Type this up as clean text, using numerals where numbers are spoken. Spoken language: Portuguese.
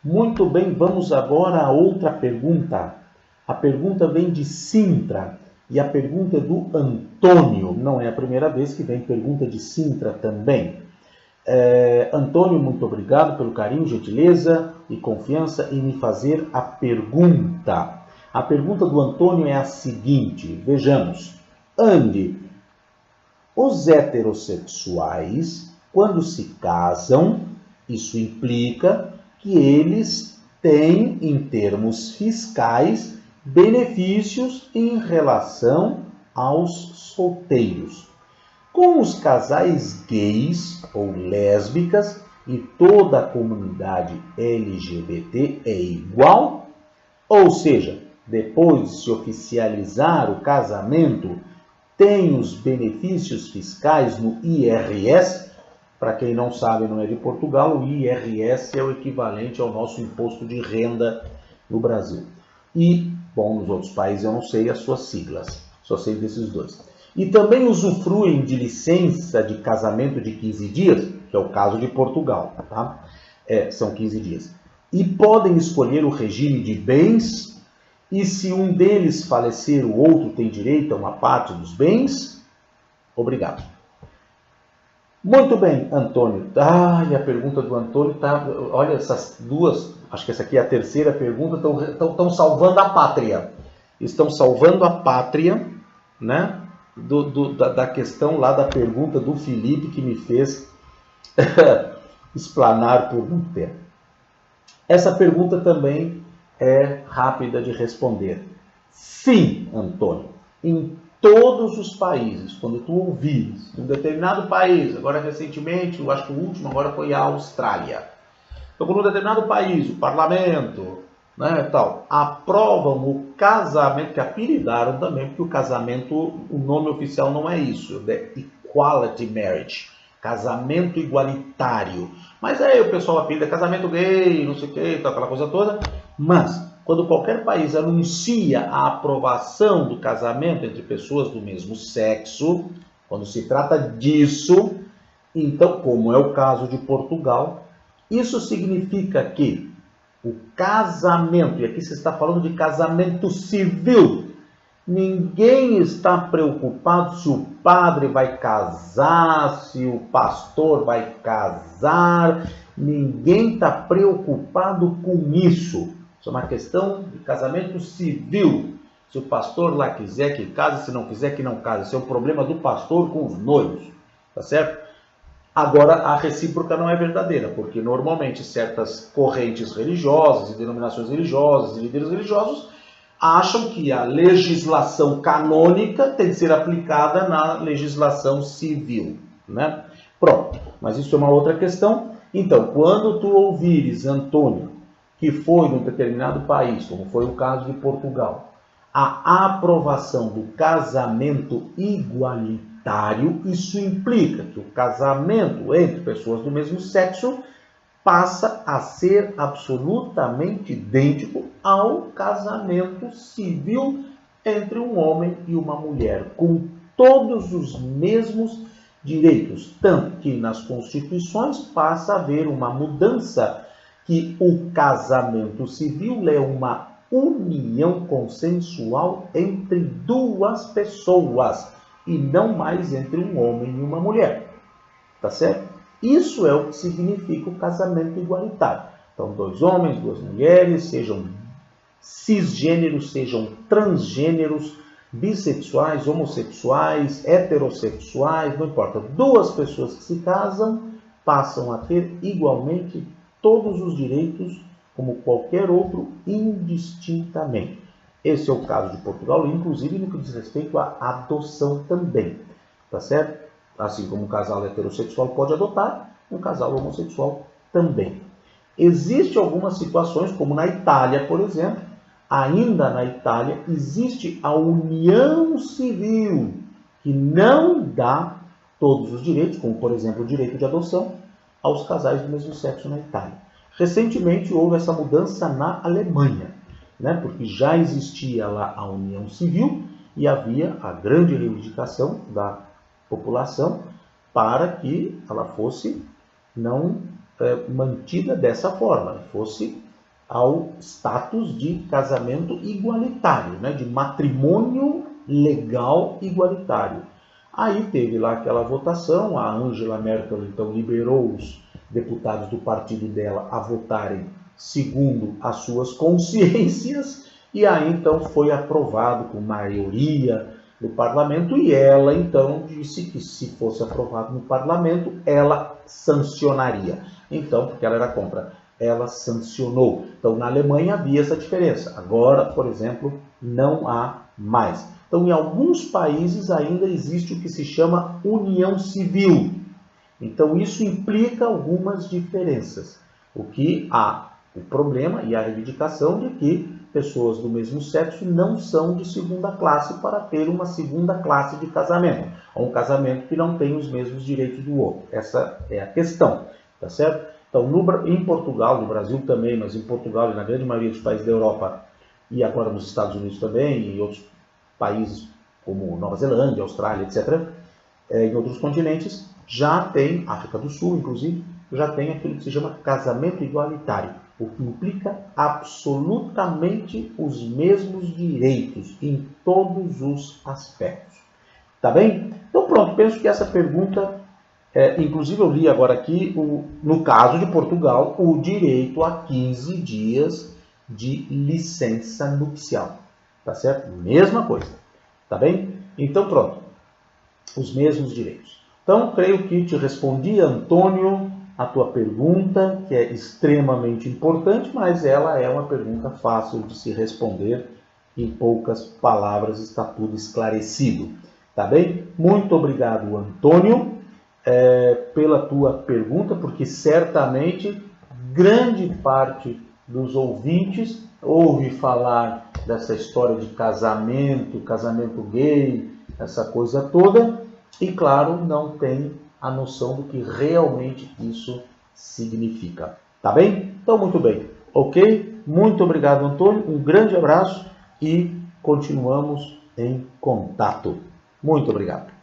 Muito bem, vamos agora a outra pergunta. A pergunta vem de Sintra e a pergunta é do Antônio. Não é a primeira vez que vem pergunta de Sintra também. Antônio, muito obrigado pelo carinho, gentileza e confiança em me fazer a pergunta. A pergunta do Antônio é a seguinte, vejamos. Andy, os heterossexuais, quando se casam, isso implica que eles têm, em termos fiscais, benefícios em relação aos solteiros. Com os casais gays ou lésbicas e toda a comunidade LGBT é igual? Ou seja, depois de se oficializar o casamento, tem os benefícios fiscais no IRS? Para quem não sabe, não é de Portugal, o IRS é o equivalente ao nosso imposto de renda no Brasil. E, bom, nos outros países eu não sei as suas siglas, só sei desses dois. E também usufruem de licença de casamento de 15 dias, que é o caso de Portugal, tá? São 15 dias. E podem escolher o regime de bens, e se um deles falecer, o outro tem direito a uma parte dos bens? Obrigado. Muito bem, Antônio. E a pergunta do Antônio tá... Olha, essas duas, acho que essa aqui é a terceira pergunta, estão salvando a pátria. Estão salvando a pátria, né? Da questão lá da pergunta do Felipe, que me fez explanar por um tempo. Essa pergunta também é rápida de responder. Sim, Antônio. Em todos os países, quando tu ouvires de um determinado país, agora recentemente, eu acho que o último agora foi a Austrália. Então, quando um determinado país, o parlamento, né, tal, aprovam o casamento, que apelidaram também, porque o casamento, o nome oficial não é isso, é Equality Marriage, casamento igualitário. Mas aí o pessoal apelida casamento gay, não sei o que, tal, aquela coisa toda. Mas, quando qualquer país anuncia a aprovação do casamento entre pessoas do mesmo sexo, quando se trata disso, então, como é o caso de Portugal, isso significa que o casamento, e aqui se está falando de casamento civil, ninguém está preocupado se o padre vai casar, se o pastor vai casar, ninguém está preocupado com isso. Isso é uma questão de casamento civil. Se o pastor lá quiser que case, se não quiser que não case. Isso é um problema do pastor com os noivos, tá certo? Agora, a recíproca não é verdadeira, porque normalmente certas correntes religiosas e denominações religiosas e líderes religiosos acham que a legislação canônica tem que ser aplicada na legislação civil, né? Pronto, mas isso é uma outra questão. Então, quando tu ouvires, Antônio, que foi num determinado país, como foi o caso de Portugal, a aprovação do casamento igualitário, isso implica que o casamento entre pessoas do mesmo sexo passa a ser absolutamente idêntico ao casamento civil entre um homem e uma mulher, com todos os mesmos direitos, tanto que nas constituições passa a haver uma mudança, que o casamento civil é uma união consensual entre duas pessoas e não mais entre um homem e uma mulher, tá certo? Isso é o que significa o casamento igualitário. Então, dois homens, duas mulheres, sejam cisgêneros, sejam transgêneros, bissexuais, homossexuais, heterossexuais, não importa. Duas pessoas que se casam passam a ter igualmente todos os direitos como qualquer outro, indistintamente. Esse é o caso de Portugal, inclusive no que diz respeito à adoção também, tá certo? Assim como um casal heterossexual pode adotar, um casal homossexual também. Existem algumas situações, como na Itália, por exemplo, ainda na Itália existe a união civil, que não dá todos os direitos, como por exemplo o direito de adoção, aos casais do mesmo sexo na Itália. Recentemente houve essa mudança na Alemanha, né? Porque já existia lá a união civil e havia a grande reivindicação da população para que ela fosse não mantida dessa forma, fosse ao status de casamento igualitário, né, de matrimônio legal igualitário. Aí teve lá aquela votação, a Angela Merkel então liberou os deputados do partido dela a votarem segundo as suas consciências, e aí então foi aprovado com maioria no parlamento, e ela então disse que se fosse aprovado no parlamento, ela sancionaria. Então, porque ela era contra, ela sancionou. Então, na Alemanha havia essa diferença. Agora, por exemplo, não há mais. Então, em alguns países ainda existe o que se chama união civil. Então, isso implica algumas diferenças. O que há o problema e a reivindicação de que pessoas do mesmo sexo não são de segunda classe para ter uma segunda classe de casamento, ou um casamento que não tem os mesmos direitos do outro. Essa é a questão, tá certo? Então, em Portugal, no Brasil também, mas em Portugal e na grande maioria dos países da Europa, e agora nos Estados Unidos também, e em outros países como Nova Zelândia, Austrália, etc., em outros continentes, já tem, África do Sul, inclusive, já tem aquilo que se chama casamento igualitário, o que implica absolutamente os mesmos direitos em todos os aspectos. Tá bem? Então pronto, penso que essa pergunta, inclusive eu li agora aqui, no caso de Portugal, o direito a 15 dias de licença nupcial. Tá certo? Mesma coisa. Tá bem? Então pronto, os mesmos direitos. Então creio que te respondi, Antônio, a tua pergunta, que é extremamente importante, mas ela é uma pergunta fácil de se responder. Em poucas palavras está tudo esclarecido. Tá bem? Muito obrigado, Antônio, pela tua pergunta, porque certamente grande parte dos ouvintes ouve falar dessa história de casamento gay, essa coisa toda, e claro, não tem a noção do que realmente isso significa. Tá bem? Então, muito bem. Ok? Muito obrigado, Antônio. Um grande abraço e continuamos em contato. Muito obrigado.